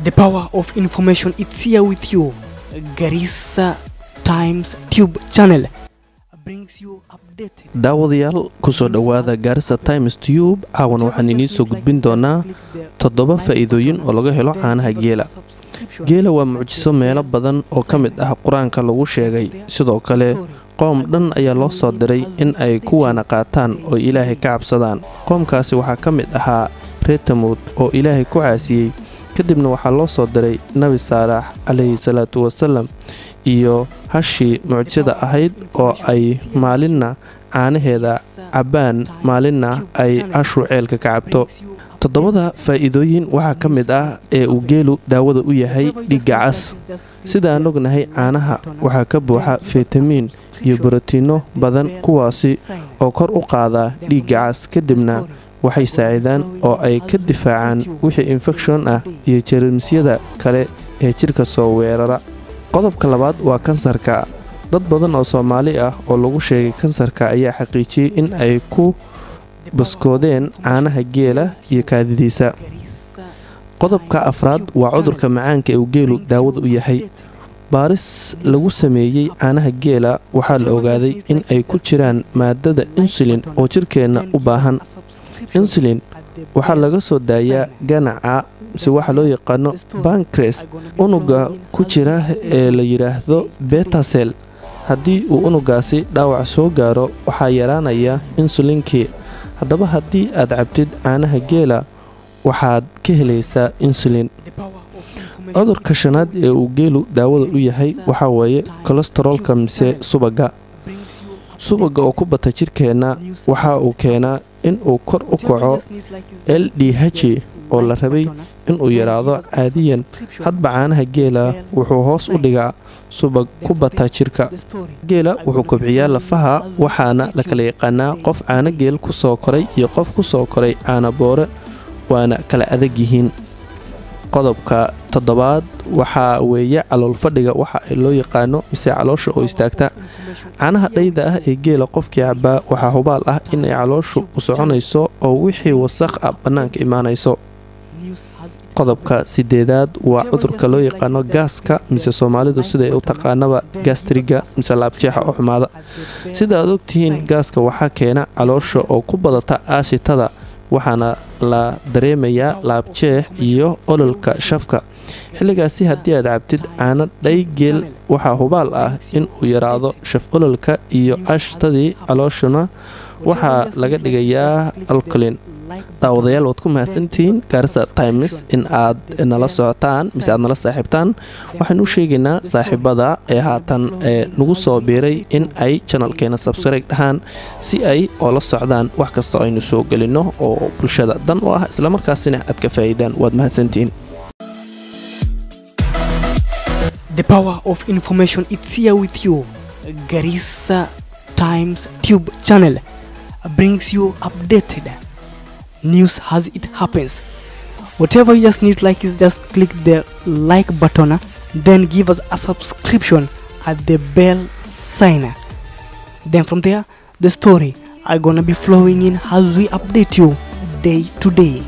The power of information, it's here with you. Garissa Times Tube channel brings you updated. daawadayaal kusoo dhawaada Garissa Times Tube caawan waxaan idin soo gudbin doonaa 7 faa'iidooyin oo laga helo caanaha geela. Geela waa mucjiso meelo badan oo ka mid ah Quraanka lagu sheegay. Sidoo kale qoom dhan ayaa loo soo diray in ay kuwaana qaataan oo Ilaahay ka cabsadaan. Qoomkaasi waxaa ka mid ahaa reer Tamuud oo Ilaahay ku caasiyay. kadibna waxaa loo soo diray Nabi Saalax alayhi salaatu wasalaam iyo hashi mucjisada ahayd oo ay maalinna caanaheeda cabaan maalinna ay ashu ceelka ka cabto. 7 faa'iidooyin waxaa ka mid ah ee uu geelu daawada u yahay dhiigga cas. sida aan ognahay caanaha waxaa ka buuxa fitamiin iyo borotiinno badan kuwaasi oo kor u qaada dhiigga cas kadibna waxay saacidaan oo ay ka difaacaan wixii infection ah iyo jeermisyada kale ee jirka soo weerara. qodobka labaad waa kansarka. dad badan oo Soomaali ah oo lagu sheegay kansarka ayaa xaqiijiyay in ay ku baskoodeen caanaha geela iyo kaadidiisa. qodobka afraad waa cudurka macaanka ee uu geelu daawada u yahay. baaris lagu sameeyay caanaha geela waxaa la ogaaday in ay ku jiraan maadada insulin oo jirkeena u baahan. insulin waxaa laga soo daayaa ganaca si waxa loo yaqaano pancreas unuga ku jira ee la yiraahdo beta cell. haddii uu unugaasi dhaawac soo gaaro waxaa yaraanaya insulinkii. haddaba haddii aad cabtid caanaha geela waxaad ka helaysaa insulin. cudurka shanaad ee uu geelu daawada u yahay waxaa weeye kolestaroolka mise subaga. subaga oo ku bata jirkeena waxa uu keenaa in uu kor u kaco LDH oo la rabay in uu yaraado caadiyan. hadba caanaha geela wuxuu hoos u dhigaa subag ku bata jirka. geela wuxuu kobciyaa lafaha waxaana la kala yaqaanaa qof caano geel ku soo koray iyo qof ku soo koray caano boore waana kala adag yihiin. qodobka 7 waxaa weeye calool fadhiga waxa loo yaqaano mise caloosha oo istaagta. caanaha dhayda ah ee geela qofkii cabaa waxaa hubaal ah in ay calooshu u soconayso oo wixii wasakh ah bannaanka imaanayso. qodobka 8 waa cudurka loo yaqaano gaaska mise Soomaalidu sida ay u taqaanaba gastriga mise laabjeexa oo xumaada. sida aad ogtihiin gaaska waxaa keena caloosha oo ku badata aashitada waxaana la dareemayaa laabjeex iyo ololka shafka. xilligaasi haddii aad cabtid caano dhaygeel waxaa hubaal ah in uu yaraado shaf ololka iyo ashtadii calooshuna waxaa laga dhigayaa alkalin. daawadayaal waad ku mahadsantihiin Garissa Times in aad nala socotaan mise aad nala saaxiibtaan. waxaan u sheegaynaa saaxiibada ee haatan nagu soo biiray in ay channelkeena subscribe dhahaan si ay oo la socdaan wax kasta oo aynu soo gelino oo bulshada dan u ah isla markaasina aad ka faa'iidaan. waad mahadsantihiin. The power of information, it's here with you. Garissa Times Tube channel brings you updated news as it happens. Whatever you just need like is just click the like button, then give us a subscription at the bell sign. Then from there the story are gonna be flowing in as we update you day to day.